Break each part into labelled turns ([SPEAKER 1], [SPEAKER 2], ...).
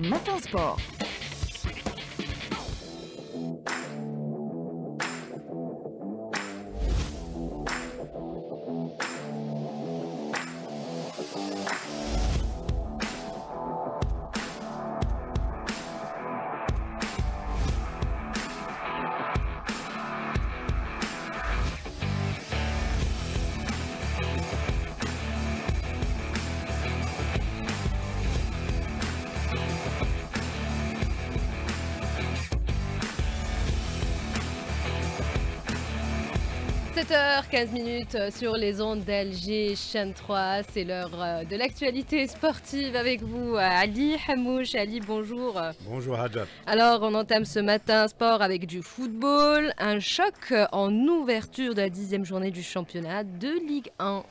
[SPEAKER 1] Matin Sport.
[SPEAKER 2] h 15 sur les ondes d'Alger, chaîne 3, c'est l'heure de l'actualité sportive avec vous, Ali Hamouche. Ali, bonjour.
[SPEAKER 3] Bonjour Hadja.
[SPEAKER 2] Alors, on entame ce matin sport avec du football, un choc en ouverture de la 10e journée du championnat de Ligue 1.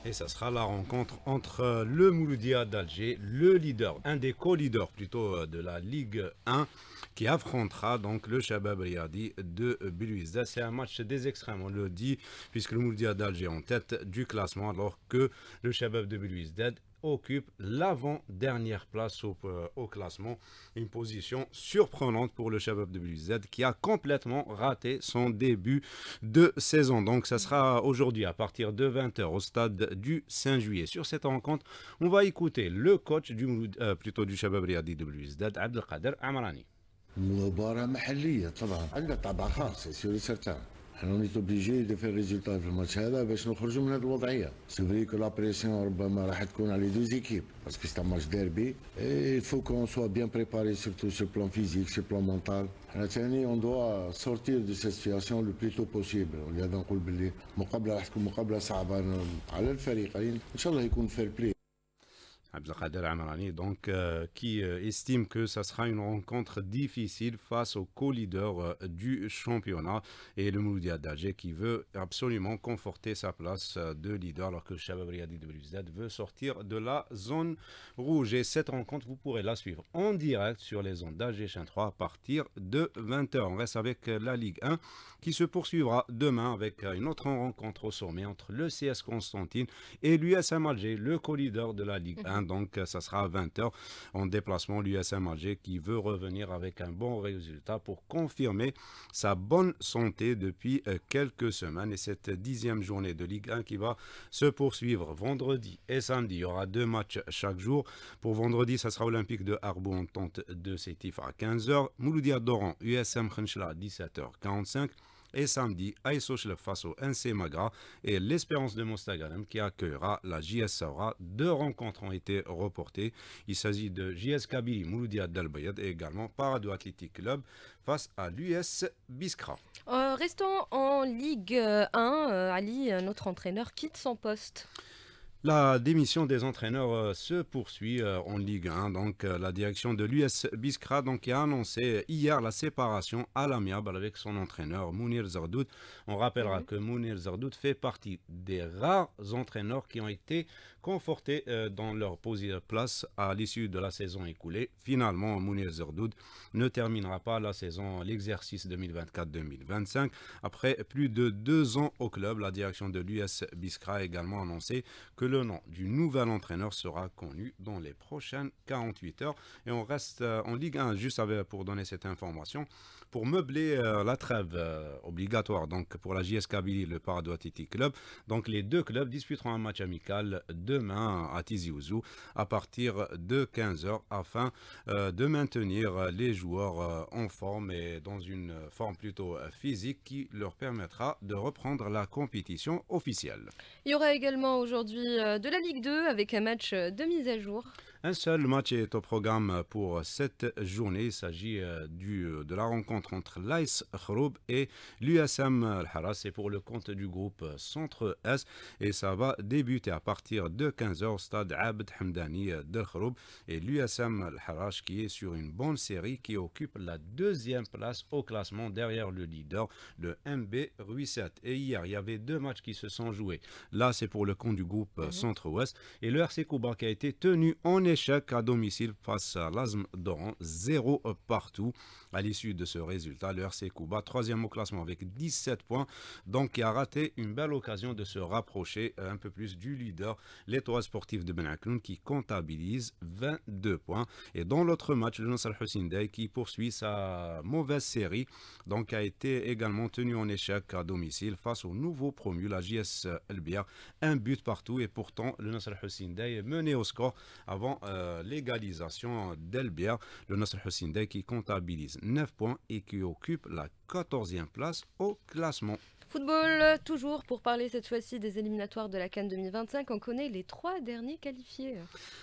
[SPEAKER 3] Et ça sera la rencontre entre le Mouloudia d'Alger, le leader, un des co-leaders plutôt de la Ligue 1, qui affrontera donc le Chabab Riyadi de Belouizdad. C'est un match des extrêmes, on le dit, puisque le Mouloudia d'Alger est en tête du classement, alors que le Chabab de Belouizdad occupe l'avant-dernière place au classement. Une position surprenante pour le Chabab de Belouizdad qui a complètement raté son début de saison. Donc ça sera aujourd'hui à partir de 20h au stade du 5 juillet. Sur cette rencontre, on va écouter le coach du Chabab Riyadi de Belouizdad, Abdelkader Amrani.
[SPEAKER 4] مباراة محلية طبعا عندنا طابع خاص سيوري سيرتان. احنا نيت اوبليجي دو فير ريزولتا في الماتش هذا باش نخرجوا من هذه الوضعيه. سي فري كو لا بريسيون ربما راح تكون على دو زيكيب باسكو سي ماتش ديربي اي فو كون سوا بيان بريباري سورتو سو بلان فيزيك سو بلان مونتال. حنا ثاني اون دوا سورتير دو سيت سيتياسيون لو بلوتو بوسيبل. ولهذا نقول باللي مقابله راح تكون مقابله صعبه على الفريقين. ان شاء الله يكون فير بلاي.
[SPEAKER 3] Abdelkader Amrani, donc, qui estime que ça sera une rencontre difficile face au co-leader du championnat et le Mouloudia d'Alger qui veut absolument conforter sa place de leader alors que le Chabab Riyadi de Belouizdad veut sortir de la zone rouge. Et cette rencontre, vous pourrez la suivre en direct sur les ondes d'Alger Chaîne 3 à partir de 20h. On reste avec la Ligue 1 qui se poursuivra demain avec une autre rencontre au sommet entre le CS Constantine et l'USM Alger, le co-leader de la Ligue 1. Donc ça sera à 20h en déplacement, l'USM Alger qui veut revenir avec un bon résultat pour confirmer sa bonne santé depuis quelques semaines. Et cette 10e journée de Ligue 1 qui va se poursuivre vendredi et samedi. Il y aura 2 matchs chaque jour. Pour vendredi, ça sera Olympique de Arbou en tente de Sétif à 15h. Mouloudia d'Oran, USM Khenchela à 17h45. Et samedi, Aïsochle face au NC Magra et l'Espérance de Mostaganem qui accueillera la JS Saoura. 2 rencontres ont été reportées. Il s'agit de JS Kabylie Mouloudia d'Al-Bayad et également Paradou Athletic Club face à l'US Biskra.
[SPEAKER 2] Restons en Ligue 1. Ali, notre entraîneur, quitte son poste.
[SPEAKER 3] La démission des entraîneurs se poursuit en Ligue 1. Donc, la direction de l'US Biskra qui a annoncé hier la séparation à l'amiable avec son entraîneur Mounir Zardoud. On rappellera que Mounir Zardoud fait partie des rares entraîneurs qui ont été confortés dans leur place à l'issue de la saison écoulée. Finalement, Mounir Zardoud ne terminera pas la saison, l'exercice 2024-2025. Après plus de 2 ans au club, la direction de l'US Biskra a également annoncé que le nom du nouvel entraîneur sera connu dans les prochaines 48 heures. Et on reste en Ligue 1 juste pour donner cette information. Pour meubler la trêve obligatoire donc pour la JS Kabylie, le Paradou Athletic Club. Donc les 2 clubs disputeront un match amical demain à Tizi Ouzou à partir de 15h afin de maintenir les joueurs en forme et dans une forme plutôt physique qui leur permettra de reprendre la compétition officielle.
[SPEAKER 2] Il y aura également aujourd'hui de la Ligue 2 avec un match de mise à jour.
[SPEAKER 3] Un seul match est au programme pour cette journée. Il s'agit de la rencontre entre l'AS Khroub et l'USM Al-Haras. C'est pour le compte du groupe Centre-Est et ça va débuter à partir de 15h au stade Abd Hamdani d'Al Khroub et l'USM Al-Haras qui est sur une bonne série qui occupe la 2e place au classement derrière le leader, le MB Ruisset. Et hier, il y avait 2 matchs qui se sont joués. Là, c'est pour le compte du groupe Centre-Ouest et le RC Kouba qui a été tenu en échec à domicile face à l'Azm d'Oran, 0 partout. À l'issue de ce résultat, le RC Kuba, troisième au classement avec 17 points, donc qui a raté une belle occasion de se rapprocher un peu plus du leader, l'Étoile sportive de Ben Akloun, qui comptabilise 22 points. Et dans l'autre match, le Nasr Hussein Dey, qui poursuit sa mauvaise série, donc a été également tenu en échec à domicile face au nouveau promu, la JS El Biar, un but partout. Et pourtant, le Nasr Hussein Dey est mené au score avant l'égalisation d'El Biar. Le Nasr Hussein Dey qui comptabilise 9 points et qui occupe la 14e place au classement.
[SPEAKER 2] Football, toujours pour parler cette fois-ci des éliminatoires de la CAN 2025, on connaît les 3 derniers qualifiés.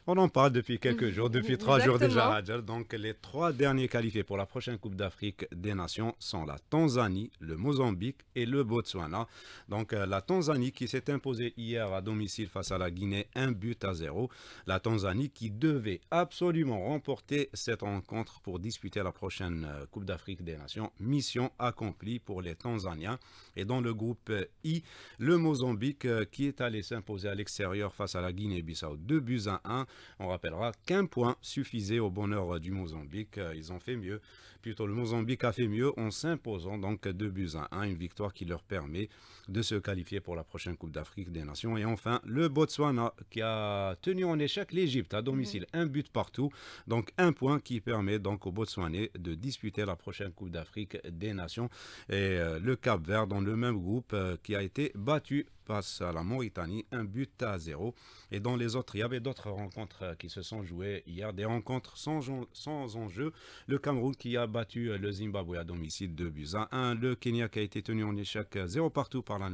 [SPEAKER 3] On en parle depuis quelques jours, depuis 3 jours
[SPEAKER 2] Exactement.
[SPEAKER 3] déjà. Donc les 3 derniers qualifiés pour la prochaine Coupe d'Afrique des Nations sont la Tanzanie, le Mozambique et le Botswana. Donc la Tanzanie qui s'est imposée hier à domicile face à la Guinée, 1-0. La Tanzanie qui devait absolument remporter cette rencontre pour disputer la prochaine Coupe d'Afrique des Nations. Mission accomplie pour les Tanzaniens. Et dans le groupe I, le Mozambique qui est allé s'imposer à l'extérieur face à la Guinée-Bissau, 2-1. On rappellera qu'un point suffisait au bonheur du Mozambique. Ils ont fait mieux. Plutôt, le Mozambique a fait mieux en s'imposant donc 2-1. Une victoire qui leur permet de se qualifier pour la prochaine Coupe d'Afrique des Nations. Et enfin, le Botswana qui a tenu en échec l'Égypte à domicile, un but partout. Donc un point qui permet donc aux Botswanais de disputer la prochaine Coupe d'Afrique des Nations. Et le Cap-Vert dans le même groupe qui a été battu face à la Mauritanie, 1-0. Et dans les autres, il y avait d'autres rencontres qui se sont jouées hier, des rencontres sans enjeu. Le Cameroun qui a battu le Zimbabwe à domicile 2-1. Le Kenya qui a été tenu en échec 0 partout par la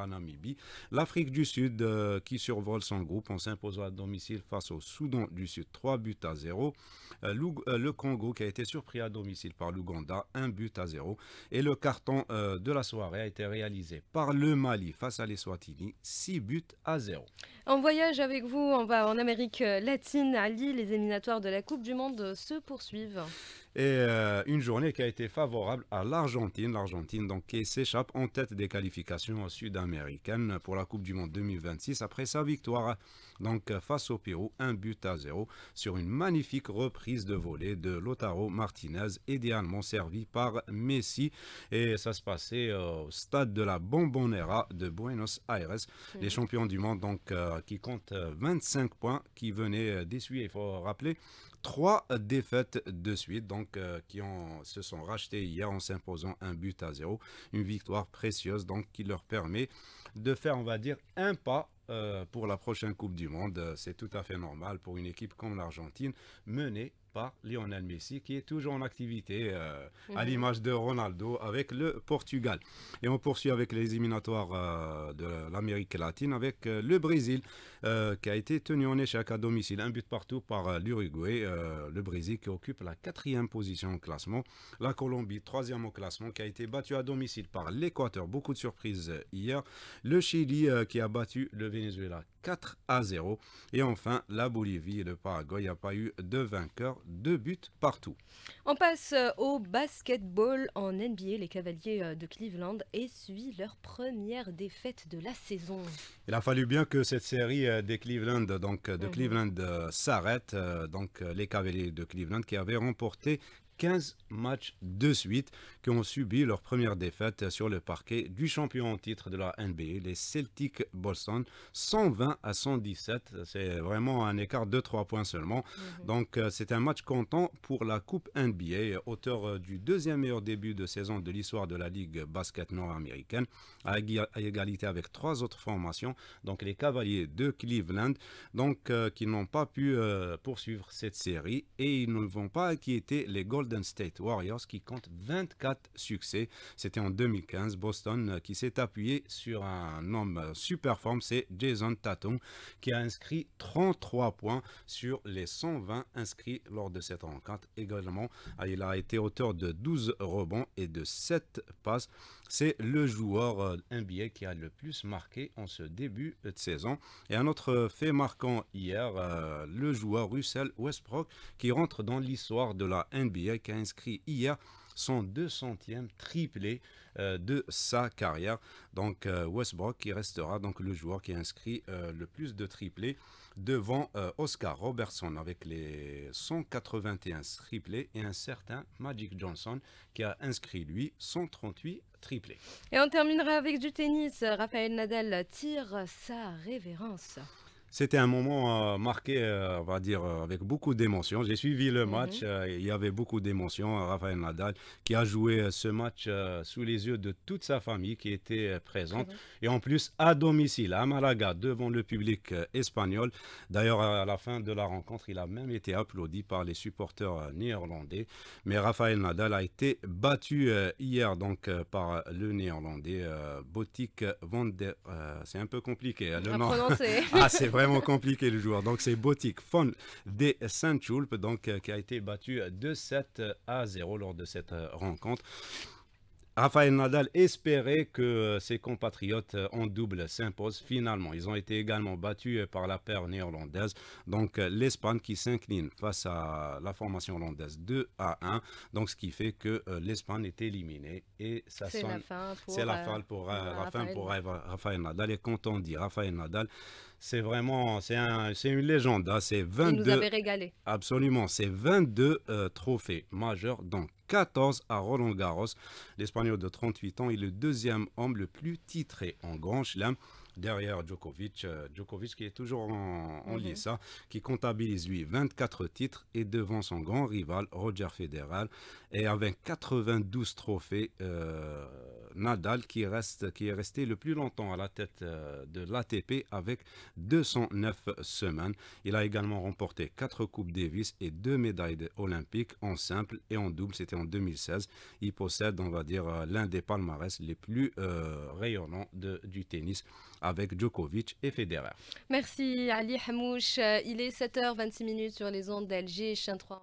[SPEAKER 3] Namibie. L'Afrique du Sud qui survole son groupe en s'imposant à domicile face au Soudan du Sud, 3-0. Le Congo qui a été surpris à domicile par l'Ouganda, 1-0. Et le carton de la soirée a été réalisé par le Mali face à l'Eswatini, 6-0.
[SPEAKER 2] En voyage avec vous, on va en Amérique latine, à Lille, les éliminatoires de la Coupe du Monde se poursuivent.
[SPEAKER 3] Et une journée qui a été favorable à l'Argentine, donc qui s'échappe en tête des qualifications sud-américaines pour la Coupe du Monde 2026 après sa victoire donc face au Pérou, 1-0 sur une magnifique reprise de volée de Lautaro Martinez, idéalement servi par Messi. Et ça se passait au stade de la Bombonera de Buenos Aires. Les champions du monde donc qui comptent 25 points, qui venaient d'essuyer, il faut rappeler, 3 défaites de suite, donc se sont rachetées hier en s'imposant 1-0. Une victoire précieuse donc qui leur permet de faire, on va dire, un pas pour la prochaine Coupe du Monde. C'est tout à fait normal pour une équipe comme l'Argentine, menée par Lionel Messi, qui est toujours en activité à l'image de Ronaldo avec le Portugal. Et on poursuit avec les éliminatoires de l'Amérique latine avec le Brésil qui a été tenu en échec à domicile, un but partout par l'Uruguay. Le Brésil qui occupe la 4e position au classement. La Colombie, 3e au classement, qui a été battue à domicile par l'Équateur. Beaucoup de surprises hier. Le Chili qui a battu le Venezuela 4-0. Et enfin, la Bolivie et le Paraguay. Il n'y a pas eu de vainqueur, 2 buts partout.
[SPEAKER 2] On passe au basketball en NBA. Les Cavaliers de Cleveland essuient leur première défaite de la saison.
[SPEAKER 3] Il a fallu bien que cette série des Cleveland, Cleveland s'arrête. Donc les Cavaliers de Cleveland qui avaient remporté 15 matchs de suite qui ont subi leur première défaite sur le parquet du champion en titre de la NBA, les Celtics Boston, 120-117. C'est vraiment un écart de 3 points seulement. Donc c'est un match comptant pour la Coupe NBA, auteur du 2e meilleur début de saison de l'histoire de la Ligue basket nord-américaine, à égalité avec 3 autres formations, donc les Cavaliers de Cleveland, donc qui n'ont pas pu poursuivre cette série, et ils ne vont pas inquiéter les Golden State Warriors qui comptent 24 succès. C'était en 2015. Boston qui s'est appuyé sur un homme super forme, c'est Jason Tatum, qui a inscrit 33 points sur les 120 inscrits lors de cette rencontre. Également, il a été auteur de 12 rebonds et de 7 passes. C'est le joueur NBA qui a le plus marqué en ce début de saison. Et un autre fait marquant hier, le joueur Russell Westbrook qui rentre dans l'histoire de la NBA, qui a inscrit hier son 200e triplé de sa carrière. Donc Westbrook qui restera donc le joueur qui a inscrit le plus de triplés devant Oscar Robertson avec les 181 triplés et un certain Magic Johnson qui a inscrit lui 138 triplés.
[SPEAKER 2] Et on terminera avec du tennis. Rafael Nadal tire sa révérence.
[SPEAKER 3] C'était un moment marqué, on va dire, avec beaucoup d'émotions. J'ai suivi le match, il y avait beaucoup d'émotions. Rafael Nadal qui a joué ce match sous les yeux de toute sa famille qui était présente. Et en plus, à domicile, à Malaga, devant le public espagnol. D'ailleurs, à la fin de la rencontre, il a même été applaudi par les supporters néerlandais. Mais Rafael Nadal a été battu hier donc, par le néerlandais Botic van der... c'est un peu compliqué. Le nom. Ah, c'est vraiment compliqué le joueur. Donc c'est Botic van de Saint-Schulp donc qui a été battu 2-7-0 lors de cette rencontre. Rafael Nadal espérait que ses compatriotes en double s'imposent finalement. Ils ont été également battus par la paire néerlandaise. Donc l'Espagne qui s'incline face à la formation hollandaise 2-1. Donc ce qui fait que l'Espagne est éliminée. Et ça
[SPEAKER 2] c'est
[SPEAKER 3] sonne.
[SPEAKER 2] C'est
[SPEAKER 3] la fin pour Rafael Nadal. Et quand on dit Rafael Nadal, c'est vraiment, c'est une légende. Hein. C'est 22.
[SPEAKER 2] Il nous avait régalé.
[SPEAKER 3] Absolument, c'est 22 trophées majeurs, donc 14 à Roland-Garros. L'Espagnol de 38 ans est le deuxième homme le plus titré en Grand Chelem. Derrière Djokovic, qui est toujours en lice, hein, qui comptabilise lui 24 titres et devant son grand rival Roger Federer et avec 92 trophées, Nadal qui est resté le plus longtemps à la tête de l'ATP avec 209 semaines. Il a également remporté 4 Coupes Davis et 2 médailles olympiques en simple et en double, c'était en 2016. Il possède, on va dire, l'un des palmarès les plus rayonnants du tennis avec Djokovic et Federer.
[SPEAKER 2] Merci Ali Hamouche. Il est 7h26 sur les ondes d'LG Chaîne 3.